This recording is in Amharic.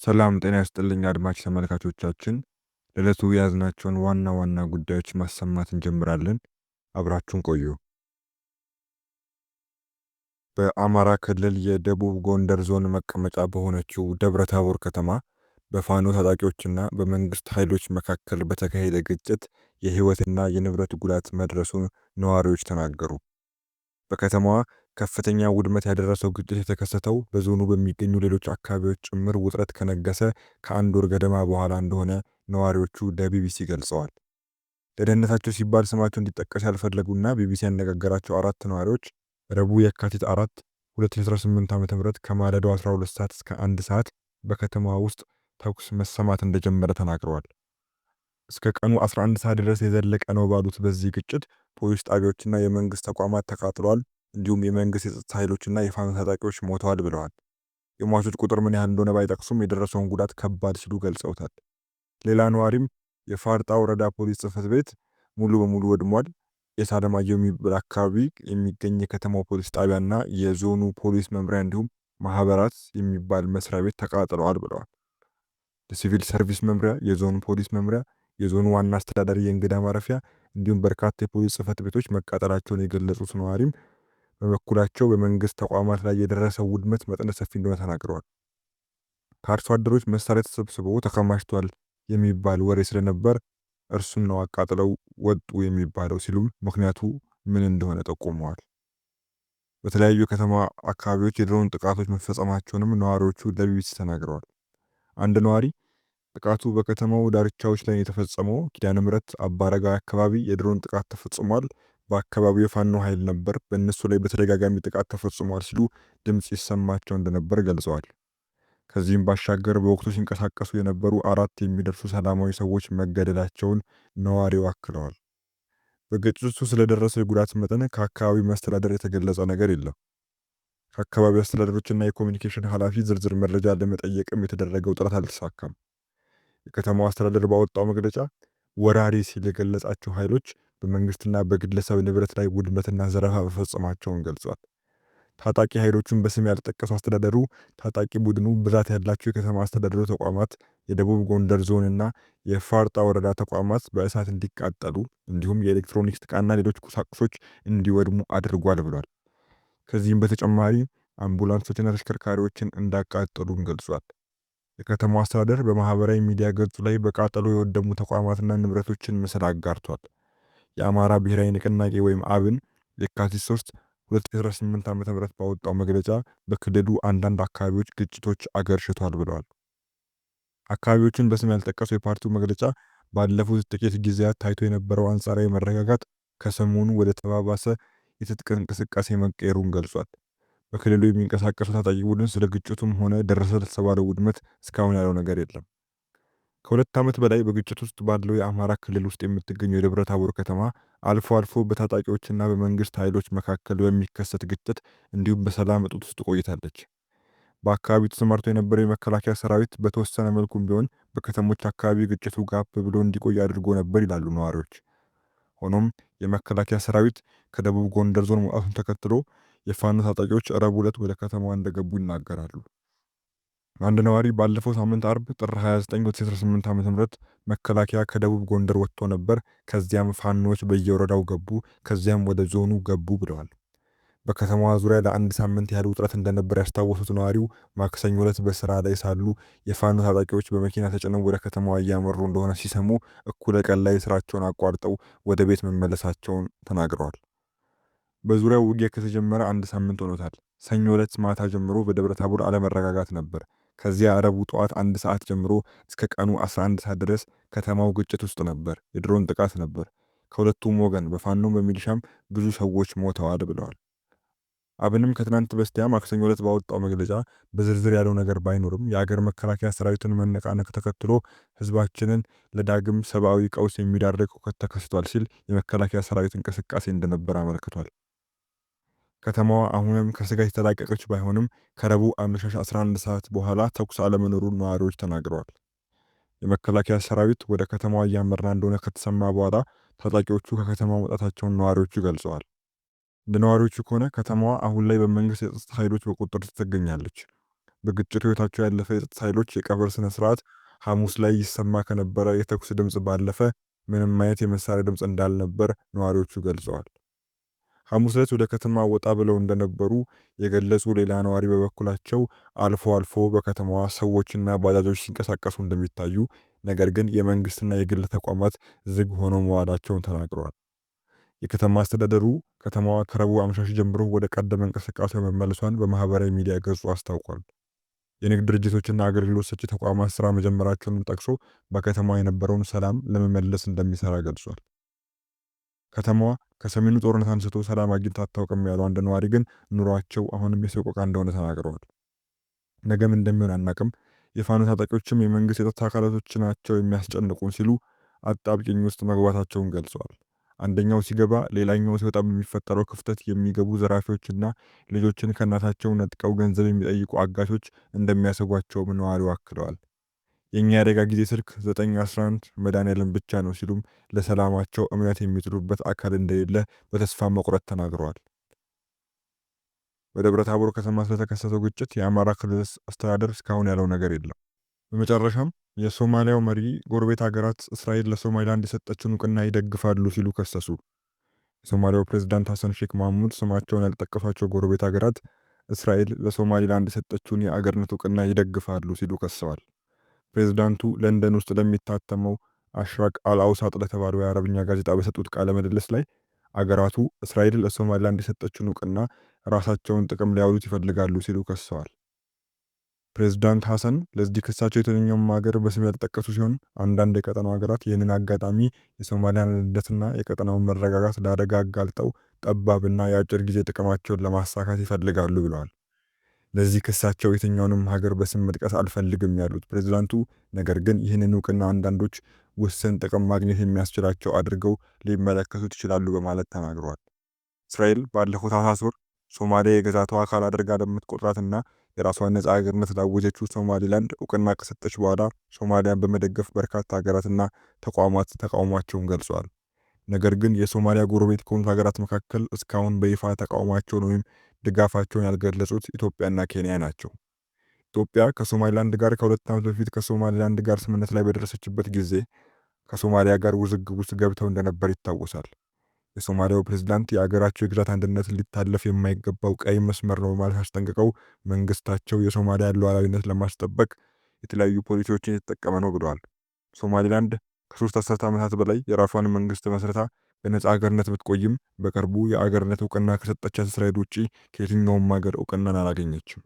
ሰላም ጤና ይስጥልኝ አድማጭ ተመልካቾቻችን፣ ለዕለቱ የያዝናቸውን ዋና ዋና ጉዳዮች ማሰማት እንጀምራለን። አብራችሁን ቆዩ። በአማራ ክልል የደቡብ ጎንደር ዞን መቀመጫ በሆነችው ደብረ ታቦር ከተማ በፋኖ ታጣቂዎችና በመንግስት ኃይሎች መካከል በተካሄደ ግጭት የህይወትና የንብረት ጉዳት መድረሱን ነዋሪዎች ተናገሩ። በከተማዋ ከፍተኛ ውድመት ያደረሰው ግጭት የተከሰተው በዞኑ በሚገኙ ሌሎች አካባቢዎች ጭምር ውጥረት ከነገሰ ከአንድ ወር ገደማ በኋላ እንደሆነ ነዋሪዎቹ ለቢቢሲ ገልጸዋል። ለደህንነታቸው ሲባል ስማቸው እንዲጠቀስ ያልፈለጉና ቢቢሲ ያነጋገራቸው 4 ነዋሪዎች ረቡዕ የካቲት 4 2018 ዓ.ም ከማለዳው 12 ሰዓት እስከ 1 ሰዓት በከተማዋ ውስጥ ተኩስ መሰማት እንደጀመረ ተናግረዋል። እስከ ቀኑ 11 ሰዓት ድረስ የዘለቀ ነው ባሉት በዚህ ግጭት ፖሊስ ጣቢያዎችና የመንግስት ተቋማት ተቃጥለዋል፣ እንዲሁም የመንግስት የጸጥታ ኃይሎችና የፋኖ ታጣቂዎች ሞተዋል ብለዋል። የሟቾች ቁጥር ምን ያህል እንደሆነ ባይጠቅሱም የደረሰውን ጉዳት ከባድ ሲሉ ገልጸውታል። ሌላ ነዋሪም የፋርጣ ወረዳ ፖሊስ ጽሕፈት ቤት ሙሉ በሙሉ ወድሟል፣ የሳለማየሁ የሚባል አካባቢ የሚገኝ የከተማው ፖሊስ ጣቢያና የዞኑ ፖሊስ መምሪያ እንዲሁም ማህበራት የሚባል መስሪያ ቤት ተቃጥለዋል ብለዋል። የሲቪል ሰርቪስ መምሪያ፣ የዞኑ ፖሊስ መምሪያ፣ የዞኑ ዋና አስተዳዳሪ የእንግዳ ማረፊያ እንዲሁም በርካታ የፖሊስ ጽሕፈት ቤቶች መቃጠላቸውን የገለጹት ነዋሪም በበኩላቸው በመንግስት ተቋማት ላይ የደረሰው ውድመት መጠነ ሰፊ እንደሆነ ተናግረዋል። ከአርሶ አደሮች መሳሪያ ተሰብስቦ ተከማችቷል የሚባል ወሬ ስለነበር እርሱን ነው አቃጥለው ወጡ የሚባለው ሲሉም ምክንያቱ ምን እንደሆነ ጠቁመዋል። በተለያዩ የከተማ አካባቢዎች የድሮን ጥቃቶች መፈጸማቸውንም ነዋሪዎቹ ለቢቢሲ ተናግረዋል። አንድ ነዋሪ ጥቃቱ በከተማው ዳርቻዎች ላይ የተፈጸመው ኪዳነ ምሕረት አባረጋዊ አካባቢ የድሮን ጥቃት ተፈጽሟል፣ በአካባቢው የፋኖ ኃይል ነበር፣ በእነሱ ላይ በተደጋጋሚ ጥቃት ተፈጽሟል ሲሉ ድምጽ ይሰማቸው እንደነበር ገልጸዋል። ከዚህም ባሻገር በወቅቱ ሲንቀሳቀሱ የነበሩ 4 የሚደርሱ ሰላማዊ ሰዎች መገደላቸውን ነዋሪው አክለዋል። በግጭቱ ስለደረሰው የጉዳት መጠን ከአካባቢው መስተዳደር የተገለጸ ነገር የለም። ከአካባቢው አስተዳደሮችና የኮሚኒኬሽን ኃላፊ ዝርዝር መረጃ ለመጠየቅም የተደረገው ጥረት አልተሳካም። የከተማው አስተዳደር ባወጣው መግለጫ ወራሪ ሲል የገለጻቸው ኃይሎች በመንግስትና በግለሰብ ንብረት ላይ ውድመትና ዘረፋ መፈጸማቸውን ገልጿል። ታጣቂ ኃይሎቹን በስም ያልጠቀሱ አስተዳደሩ ታጣቂ ቡድኑ ብዛት ያላቸው የከተማ አስተዳደሩ ተቋማት፣ የደቡብ ጎንደር ዞንና የፋርጣ ወረዳ ተቋማት በእሳት እንዲቃጠሉ እንዲሁም የኤሌክትሮኒክስ ዕቃና ሌሎች ቁሳቁሶች እንዲወድሙ አድርጓል ብሏል። ከዚህም በተጨማሪ አምቡላንሶችና ተሽከርካሪዎችን እንዳቃጠሉም ገልጿል። የከተማው አስተዳደር በማህበራዊ ሚዲያ ገጹ ላይ በቃጠሎ የወደሙ ተቋማትና ንብረቶችን ምስል አጋርቷል። የአማራ ብሔራዊ ንቅናቄ ወይም አብን የካቲት 3 2018 ዓ.ም ባወጣው መግለጫ በክልሉ አንዳንድ አካባቢዎች ግጭቶች አገርሽቷል ብለዋል። አካባቢዎችን በስም ያልጠቀሰው የፓርቲው መግለጫ ባለፉት ጥቂት ጊዜያት ታይቶ የነበረው አንጻራዊ መረጋጋት ከሰሞኑ ወደ ተባባሰ የትጥቅ እንቅስቃሴ መቀየሩን ገልጿል። በክልሉ የሚንቀሳቀሱ ታጣቂ ቡድን ስለ ግጭቱም ሆነ ደረሰ ስለተባለው ውድመት እስካሁን ያለው ነገር የለም። ከ2 ዓመት በላይ በግጭት ውስጥ ባለው የአማራ ክልል ውስጥ የምትገኘው የደብረ ታቦር ከተማ አልፎ አልፎ በታጣቂዎችና በመንግስት ኃይሎች መካከል በሚከሰት ግጭት እንዲሁም በሰላም እጦት ውስጥ ቆይታለች። በአካባቢው ተሰማርቶ የነበረው የመከላከያ ሰራዊት በተወሰነ መልኩም ቢሆን በከተሞች አካባቢ ግጭቱ ጋብ ብሎ እንዲቆይ አድርጎ ነበር ይላሉ ነዋሪዎች። ሆኖም የመከላከያ ሰራዊት ከደቡብ ጎንደር ዞን መውጣቱን ተከትሎ የፋኖ ታጣቂዎች ረቡዕ ዕለት ወደ ከተማዋ እንደገቡ ይናገራሉ። አንድ ነዋሪ ባለፈው ሳምንት አርብ ጥር 29 2018 ዓ.ም መከላከያ ከደቡብ ጎንደር ወጥቶ ነበር፣ ከዚያም ፋኖዎች በየወረዳው ገቡ፣ ከዚያም ወደ ዞኑ ገቡ ብለዋል። በከተማዋ ዙሪያ ለአንድ ሳምንት ያህል ውጥረት እንደነበር ያስታወሱት ነዋሪው ማክሰኞ ዕለት በስራ ላይ ሳሉ የፋኖ ታጣቂዎች በመኪና ተጭነው ወደ ከተማዋ እያመሩ እንደሆነ ሲሰሙ እኩለ ቀን ላይ ስራቸውን አቋርጠው ወደ ቤት መመለሳቸውን ተናግረዋል። በዙሪያው ውጊያ ከተጀመረ አንድ ሳምንት ሆኖታል። ሰኞ ዕለት ማታ ጀምሮ በደብረ ታቦር አለመረጋጋት ነበር። ከዚያ ረቡዕ ጠዋት 1 ሰዓት ጀምሮ እስከ ቀኑ 11 ሰዓት ድረስ ከተማው ግጭት ውስጥ ነበር። የድሮን ጥቃት ነበር። ከሁለቱም ወገን በፋኖም በሚሊሻም ብዙ ሰዎች ሞተዋል ብለዋል። አብንም ከትናንት በስቲያ ማክሰኞ ዕለት ባወጣው መግለጫ በዝርዝር ያለው ነገር ባይኖርም የአገር መከላከያ ሰራዊትን መነቃነቅ ተከትሎ ህዝባችንን ለዳግም ሰብአዊ ቀውስ የሚዳርግ ሁከት ተከስቷል ሲል የመከላከያ ሰራዊት እንቅስቃሴ እንደነበር አመልክቷል። ከተማዋ አሁንም ከስጋት የተላቀቀች ባይሆንም ከረቡዕ አመሻሽ 11 ሰዓት በኋላ ተኩስ አለመኖሩን ነዋሪዎች ተናግረዋል። የመከላከያ ሰራዊት ወደ ከተማዋ እያመራ እንደሆነ ከተሰማ በኋላ ታጣቂዎቹ ከከተማው መውጣታቸውን ነዋሪዎቹ ገልጸዋል። እንደ ነዋሪዎቹ ከሆነ ከተማዋ አሁን ላይ በመንግስት የጸጥታ ኃይሎች በቁጥጥር ስር ትገኛለች። በግጭቱ ሕይወታቸው ያለፈ የጸጥታ ኃይሎች የቀብር ስነ ስርዓት ሐሙስ ላይ ይሰማ ከነበረ የተኩስ ድምፅ ባለፈ ምንም አይነት የመሳሪያ ድምፅ እንዳልነበር ነዋሪዎቹ ገልጸዋል። ሐሙስ ዕለት ወደ ከተማ ወጣ ብለው እንደነበሩ የገለጹ ሌላ ነዋሪ በበኩላቸው አልፎ አልፎ በከተማዋ ሰዎችና ባጃጆች ሲንቀሳቀሱ እንደሚታዩ፣ ነገር ግን የመንግስትና የግል ተቋማት ዝግ ሆነው መዋላቸውን ተናግረዋል። የከተማ አስተዳደሩ ከተማዋ ከረቡዕ አመሻሽ ጀምሮ ወደ ቀደመ እንቅስቃሴ መመለሷን በማህበራዊ ሚዲያ ገጹ አስታውቋል። የንግድ ድርጅቶችና አገልግሎት ሰጪ ተቋማት ስራ መጀመራቸውን ጠቅሶ በከተማዋ የነበረውን ሰላም ለመመለስ እንደሚሰራ ገልጿል። ከተማዋ ከሰሜኑ ጦርነት አንስቶ ሰላም አግኝታ አታውቅም ያሉ አንድ ነዋሪ ግን ኑሯቸው አሁንም የሰቆቃ እንደሆነ ተናግረዋል። ነገም እንደሚሆን አናቅም፣ የፋኖ ታጣቂዎችም የመንግስት የጸጥታ አካላቶች ናቸው የሚያስጨንቁን ሲሉ አጣብቂኝ ውስጥ መግባታቸውን ገልጸዋል። አንደኛው ሲገባ ሌላኛው ሲወጣ በሚፈጠረው ክፍተት የሚገቡ ዘራፊዎችና ልጆችን ከእናታቸው ነጥቀው ገንዘብ የሚጠይቁ አጋቾች እንደሚያሰጓቸውም ነዋሪው አክለዋል። የእኛ የአደጋ ጊዜ ስልክ 911 መድኃኔዓለም ብቻ ነው ሲሉም ለሰላማቸው እምነት የሚጥሉበት አካል እንደሌለ በተስፋ መቁረጥ ተናግረዋል። በደብረ ታቦር ከተማ ስለተከሰተው ግጭት የአማራ ክልል አስተዳደር እስካሁን ያለው ነገር የለም። በመጨረሻም የሶማሊያው መሪ ጎረቤት ሀገራት እስራኤል ለሶማሊላንድ የሰጠችውን እውቅና ይደግፋሉ ሲሉ ከሰሱ። የሶማሊያው ፕሬዝዳንት ሐሰን ሼክ መሐሙድ ስማቸውን ያልጠቀሷቸው ጎረቤት ሀገራት እስራኤል ለሶማሊላንድ የሰጠችውን የአገርነት እውቅና ይደግፋሉ ሲሉ ከሰዋል። ፕሬዝዳንቱ ለንደን ውስጥ ለሚታተመው አሽራቅ አልአውሳጥ ለተባለው የአረብኛ ጋዜጣ በሰጡት ቃለ ምልልስ ላይ አገራቱ እስራኤል ለሶማሊላንድ የሰጠችውን እውቅና ራሳቸውን ጥቅም ሊያውሉት ይፈልጋሉ ሲሉ ከሰዋል። ፕሬዝዳንት ሐሰን ለዚህ ክሳቸው የትኛውም ሀገር በስም ያልተጠቀሱ ሲሆን አንዳንድ የቀጠናው ሀገራት ይህንን አጋጣሚ የሶማሊያን አንድነትና የቀጠናውን መረጋጋት ለአደጋ አጋልጠው ጠባብና የአጭር ጊዜ ጥቅማቸውን ለማሳካት ይፈልጋሉ ብለዋል። ለዚህ ክሳቸው የትኛውንም ሀገር በስም መጥቀስ አልፈልግም ያሉት ፕሬዝዳንቱ ነገር ግን ይህንን እውቅና አንዳንዶች ውስን ጥቅም ማግኘት የሚያስችላቸው አድርገው ሊመለከቱት ይችላሉ በማለት ተናግረዋል። እስራኤል ባለፈው ታህሳስ ወር ሶማሊያ የግዛቷ አካል አድርጋ ለምትቆጥራትና የራሷን ነጻ ሀገርነት ላወጀችው ሶማሊላንድ እውቅና ከሰጠች በኋላ ሶማሊያን በመደገፍ በርካታ ሀገራትና ተቋማት ተቃውሟቸውን ገልጸዋል። ነገር ግን የሶማሊያ ጎረቤት ከሆኑት ሀገራት መካከል እስካሁን በይፋ ተቃውሟቸውን ወይም ድጋፋቸውን ያልገለጹት ኢትዮጵያና ኬንያ ናቸው። ኢትዮጵያ ከሶማሊላንድ ጋር ከ2 ዓመት በፊት ከሶማሊላንድ ጋር ስምምነት ላይ በደረሰችበት ጊዜ ከሶማሊያ ጋር ውዝግብ ውስጥ ገብተው እንደነበር ይታወሳል። የሶማሊያው ፕሬዝዳንት የአገራቸው የግዛት አንድነት ሊታለፍ የማይገባው ቀይ መስመር ነው በማለት አስጠንቅቀው መንግስታቸው የሶማሊያን ሉዓላዊነት ለማስጠበቅ የተለያዩ ፖሊሲዎችን የተጠቀመ ነው ብለዋል። ሶማሊላንድ ከ3 አስርተ ዓመታት በላይ የራሷን መንግስት መስርታ በነጻ ሀገርነት ብትቆይም በቅርቡ የአገርነት እውቅና ከሰጠቻት እስራኤል ውጪ ከየትኛውም ሀገር እውቅናን አላገኘችም።